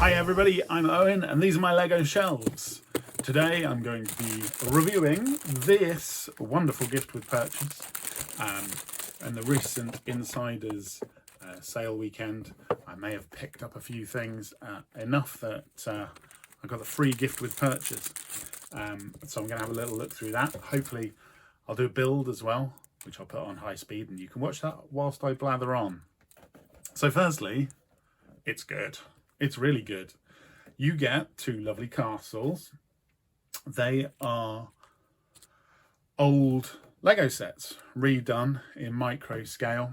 Hi everybody, I'm Owen and these are my Lego shelves. Today I'm going to be reviewing this wonderful gift with purchase and the recent Insiders sale weekend. I may have picked up a few things, enough that I got the free gift with purchase. So I'm going to have a little look through that. Hopefully I'll do a build as well, which I'll put on high speed and you can watch that whilst I blather on. So firstly, it's good. It's really good. You get two lovely castles. They are old Lego sets redone in micro scale,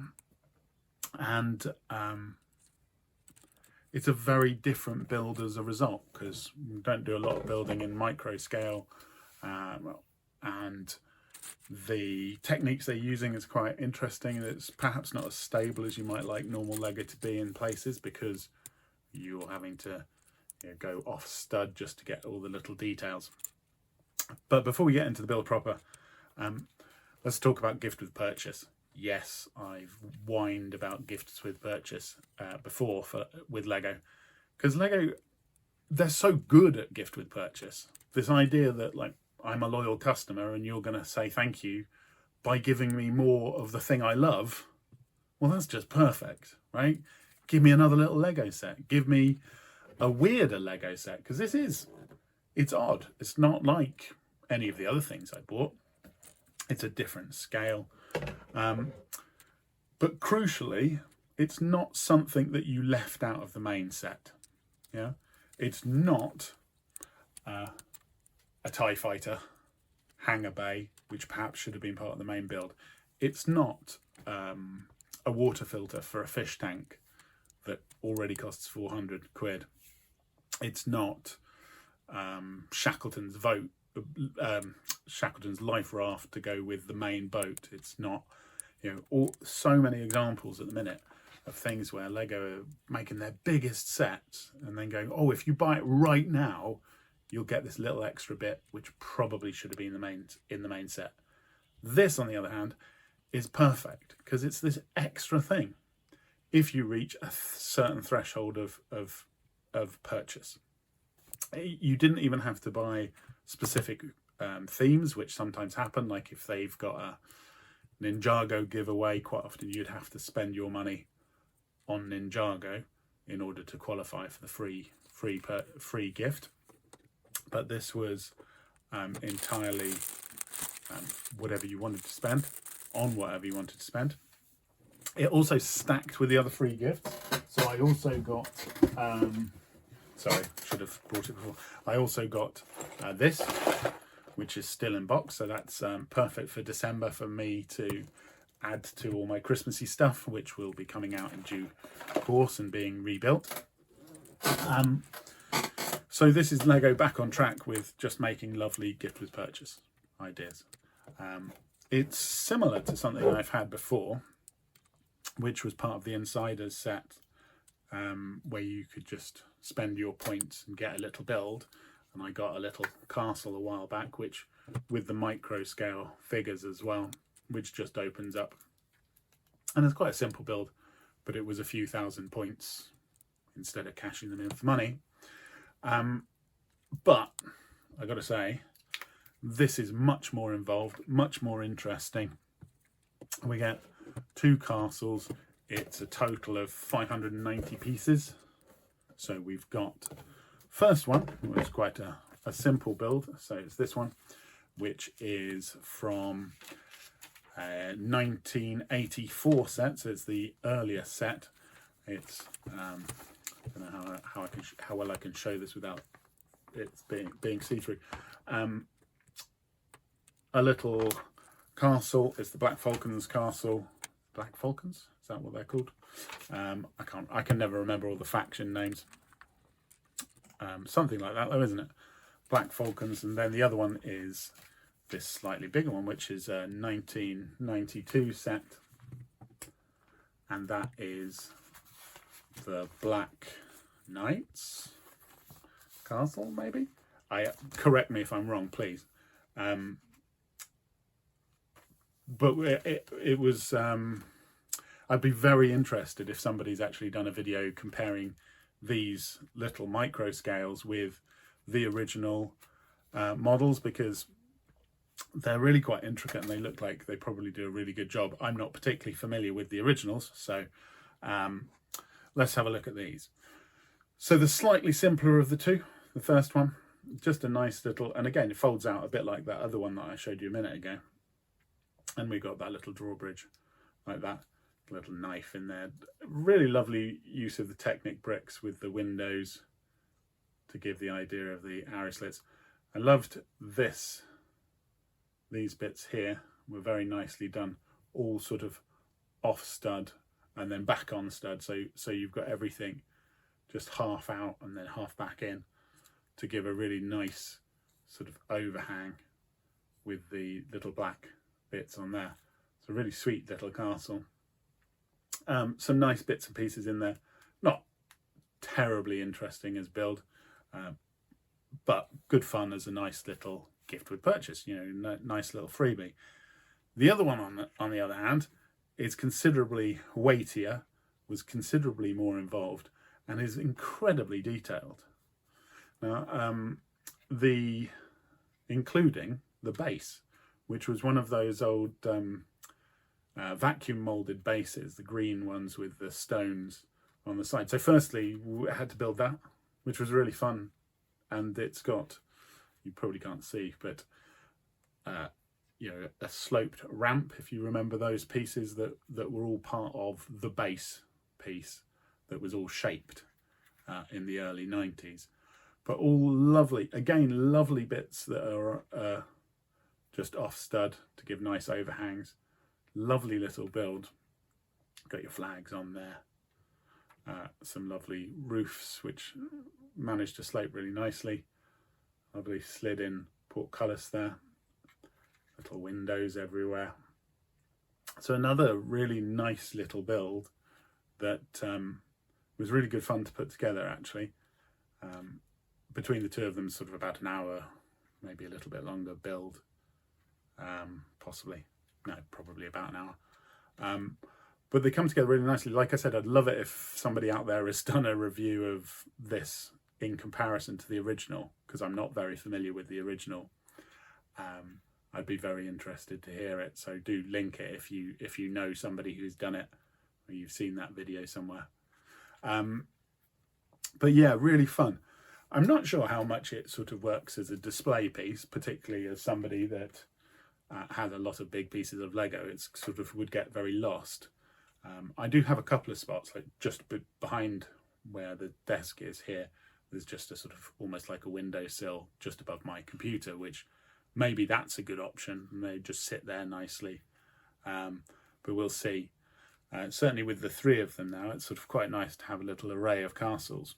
and it's a very different build as a result because we don't do a lot of building in micro scale, and the techniques they're using is quite interesting, and it's perhaps not as stable as you might like normal Lego to be in places because you're having to go off stud just to get all the little details. But before we get into the build proper, let's talk about gift with purchase. Yes, I've whined about gifts with purchase before with Lego, because Lego, they're so good at gift with purchase. This idea that like I'm a loyal customer and you're going to say thank you by giving me more of the thing I love, well, that's just perfect, right? Give me another little Lego set. Give me a weirder Lego set, because it's odd. It's not like any of the other things I bought. It's a different scale. But crucially, it's not something that you left out of the main set. Yeah, it's not a TIE fighter hangar bay, which perhaps should have been part of the main build. It's not a water filter for a fish tank that already costs 400 quid. It's not Shackleton's Shackleton's life raft to go with the main boat. It's not, so many examples at the minute of things where Lego are making their biggest sets and then going, oh, if you buy it right now, you'll get this little extra bit, which probably should have been in the main set. This, on the other hand, is perfect because it's this extra thing if you reach a certain threshold of purchase. You didn't even have to buy specific themes, which sometimes happen, like if they've got a Ninjago giveaway, quite often you'd have to spend your money on Ninjago in order to qualify for the free gift. But this was entirely whatever you wanted to spend on whatever you wanted to spend. It also stacked with the other free gifts. So I also got, sorry, should have brought it before. I also got this, which is still in box. So that's perfect for December for me to add to all my Christmassy stuff, which will be coming out in due course and being rebuilt. So this is Lego back on track with just making lovely gift with purchase ideas. It's similar to something I've had before, which was part of the Insiders set, where you could just spend your points and get a little build. And I got a little castle a while back, which with the micro scale figures as well, which just opens up. And it's quite a simple build, but it was a few thousand points instead of cashing them in for money. But I got to say, this is much more involved, much more interesting. We get two castles. It's a total of 590 pieces. So we've got first one, which is quite a simple build. So it's this one, which is from 1984 set. So it's the earlier set. It's I don't know how well I can show this without it being see-through. A little castle. It's the Black Falcons castle. Black Falcons? Is that what they're called? I can never remember all the faction names. Something like that though, isn't it? Black Falcons. And then the other one is this slightly bigger one, which is a 1992 set. And that is the Black Knights castle, maybe? Correct me if I'm wrong, please. But it was I'd be very interested if somebody's actually done a video comparing these little micro scales with the original models, because they're really quite intricate and they look like they probably do a really good job. I'm not particularly familiar with the originals, so let's have a look at these. So the slightly simpler of the two, the first one, just a nice little, and again it folds out a bit like that other one that I showed you a minute ago, and we've got that little drawbridge like that, little knife in there. Really lovely use of the Technic bricks with the windows to give the idea of the arrow slits. I loved this. These bits here were very nicely done, all sort of off stud and then back on stud, so you've got everything just half out and then half back in to give a really nice sort of overhang with the little black bits on there. It's a really sweet little castle. Some nice bits and pieces in there, not terribly interesting as build, but good fun as a nice little gift with purchase, you know, nice little freebie. The other one on the other hand is considerably weightier, was considerably more involved, and is incredibly detailed. Now, including the base, which was one of those old vacuum molded bases, the green ones with the stones on the side. So firstly, we had to build that, which was really fun, and it's got, you probably can't see, but you know, a sloped ramp, if you remember those pieces that were all part of the base piece that was all shaped in the early 90s. But all lovely, again, lovely bits that are just off stud to give nice overhangs. Lovely little build. Got your flags on there. Some lovely roofs which managed to slope really nicely. Lovely slid in portcullis there. Little windows everywhere. So another really nice little build that was really good fun to put together, actually. Between the two of them, sort of about an hour, maybe a little bit longer build, possibly. No, probably about an hour. But they come together really nicely. Like I said, I'd love it if somebody out there has done a review of this in comparison to the original, because I'm not very familiar with the original. I'd be very interested to hear it. So do link it if you know somebody who's done it, or you've seen that video somewhere. But yeah, really fun. I'm not sure how much it sort of works as a display piece, particularly as somebody that has a lot of big pieces of Lego. It sort of would get very lost. I do have a couple of spots, like just behind where the desk is here. There's just a sort of almost like a windowsill just above my computer, which maybe that's a good option, and they just sit there nicely. But we'll see. Certainly with the three of them now, it's sort of quite nice to have a little array of castles.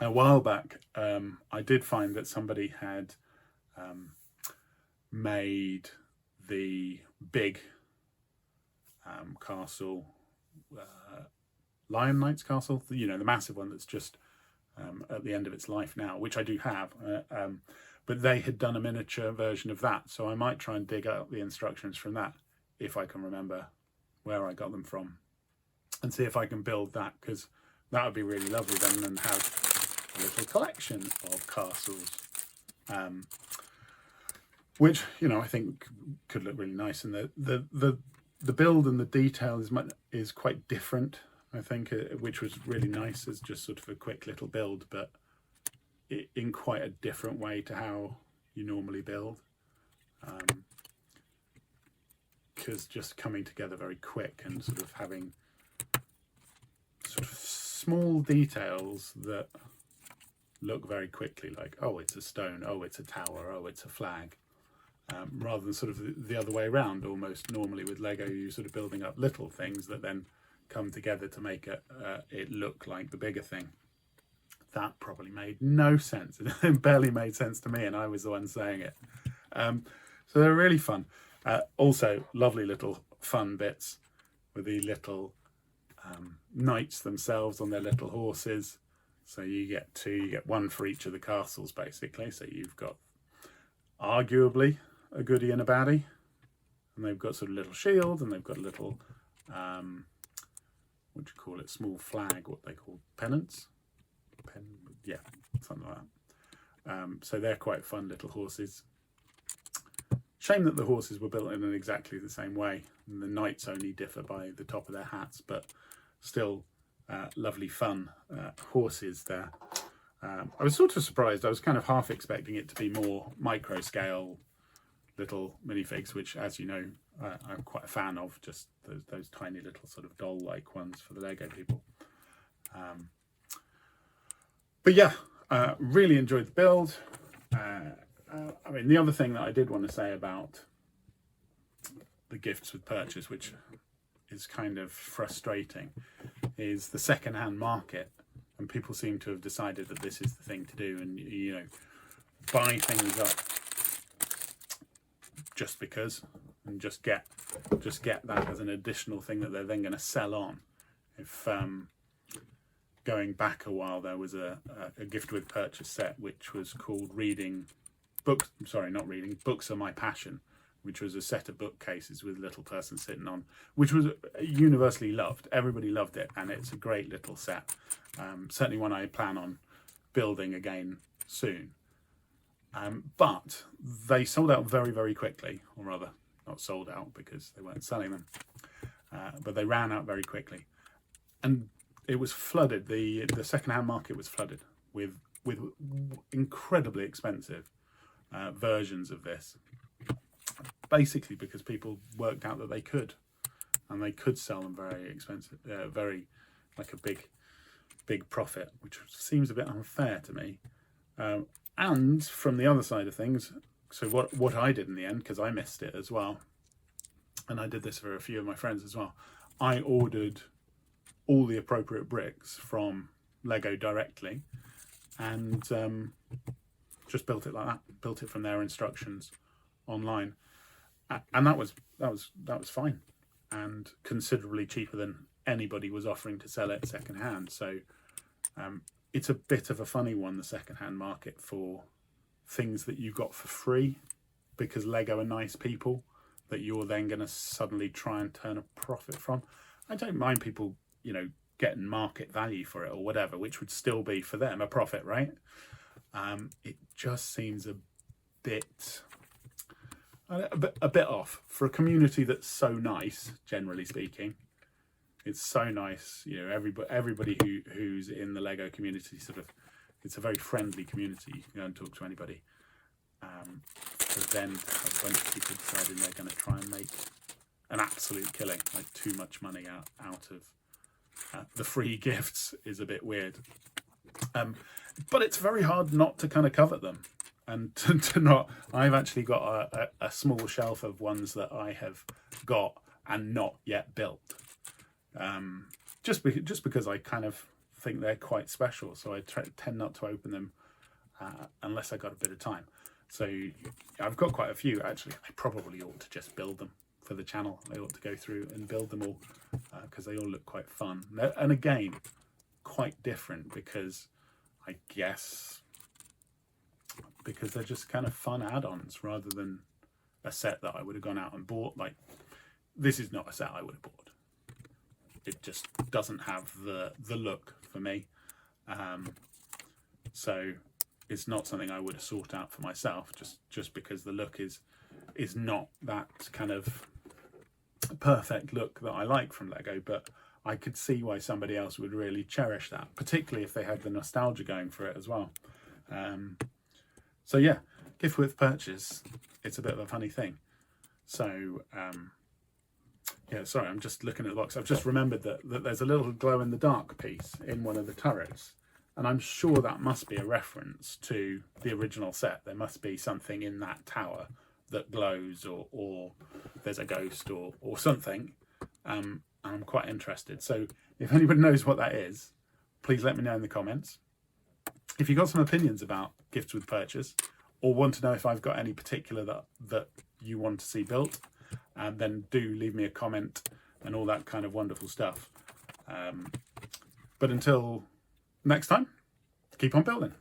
A while back, I did find that somebody had made the big castle, Lion Knight's castle, you know, the massive one that's just at the end of its life now, which I do have. But they had done a miniature version of that, so I might try and dig out the instructions from that, if I can remember where I got them from, and see if I can build that, because that would be really lovely then, and have a little collection of castles, which, you know, I think could look really nice. And the build and the detail is quite different, I think, which was really nice as just sort of a quick little build, but in quite a different way to how you normally build, because just coming together very quick and sort of having sort of small details that look very quickly like, oh, it's a stone, oh, it's a tower, oh, it's a flag, rather than sort of the other way around. Almost normally with Lego, you're sort of building up little things that then come together to make it look like the bigger thing. That probably made no sense. It barely made sense to me, and I was the one saying it. So they're really fun. Also, lovely little fun bits with the little knights themselves on their little horses. So you get one for each of the castles, basically. So you've got arguably a goodie and a baddie, and they've got sort of little shield, and they've got a little what do you call it, small flag, what they call pennants. yeah, something like that. So they're quite fun little horses. Shame that the horses were built in exactly the same way, and the knights only differ by the top of their hats, but still lovely fun horses there. I was sort of surprised. I was kind of half expecting it to be more micro scale little minifigs, which, as you know, I'm quite a fan of, just those tiny little sort of doll like ones for the Lego people. But yeah, really enjoyed the build. I mean, the other thing that I did want to say about the gifts with purchase, which is kind of frustrating, is the second-hand market. And people seem to have decided that this is the thing to do, and you know, buy things up just because, and just get that as an additional thing that they're then going to sell on. If going back a while, there was a gift with purchase set which was called Books Are My Passion, which was a set of bookcases with a little person sitting on, which was universally loved. Everybody loved it, and it's a great little set. Certainly one I plan on building again soon. But they sold out very, very quickly, or rather, not sold out because they weren't selling them, but they ran out very quickly. And it was flooded, the second-hand market was flooded with incredibly expensive versions of this, basically because people worked out that they could, and they could sell them very expensive, very like a big profit, which seems a bit unfair to me. And from the other side of things, so what I did in the end, because I missed it as well, and I did this for a few of my friends as well, I ordered all the appropriate bricks from Lego directly, and just built it like that. Built it from their instructions online, and that was fine, and considerably cheaper than anybody was offering to sell it second hand. So it's a bit of a funny one, the second hand market, for things that you got for free because Lego are nice people that you're then going to suddenly try and turn a profit from. I don't mind people, you know, getting market value for it or whatever, which would still be for them a profit, right? It just seems a bit off for a community that's so nice, generally speaking. It's so nice, you know, everybody who's in the Lego community, sort of, it's a very friendly community. You can go and talk to anybody. But then to have a bunch of people deciding they're going to try and make an absolute killing, like too much money out of the free gifts, is a bit weird. But it's very hard not to kind of covet them, and to not. I've actually got a small shelf of ones that I have got and not yet built. Just because I kind of think they're quite special, so I tend not to open them unless I got a bit of time. So I've got quite a few actually. I probably ought to just build them for the channel. I ought to go through and build them all because they all look quite fun, and again quite different, because I guess because they're just kind of fun add-ons rather than a set that I would have gone out and bought. Like, this is not a set I would have bought. It just doesn't have the look for me. So it's not something I would have sought out for myself, just because the look is not that kind of perfect look that I like from Lego. But I could see why somebody else would really cherish that, particularly if they had the nostalgia going for it as well. So yeah, gift with purchase, it's a bit of a funny thing. So yeah, sorry, I'm just looking at the box. I've just remembered that there's a little glow-in-the-dark piece in one of the turrets, and I'm sure that must be a reference to the original set. There must be something in that tower that glows, or there's a ghost or something. And I'm quite interested. So if anybody knows what that is, please let me know in the comments. If you've got some opinions about gifts with purchase, or want to know if I've got any particular that you want to see built, then do leave me a comment and all that kind of wonderful stuff. But until next time, keep on building.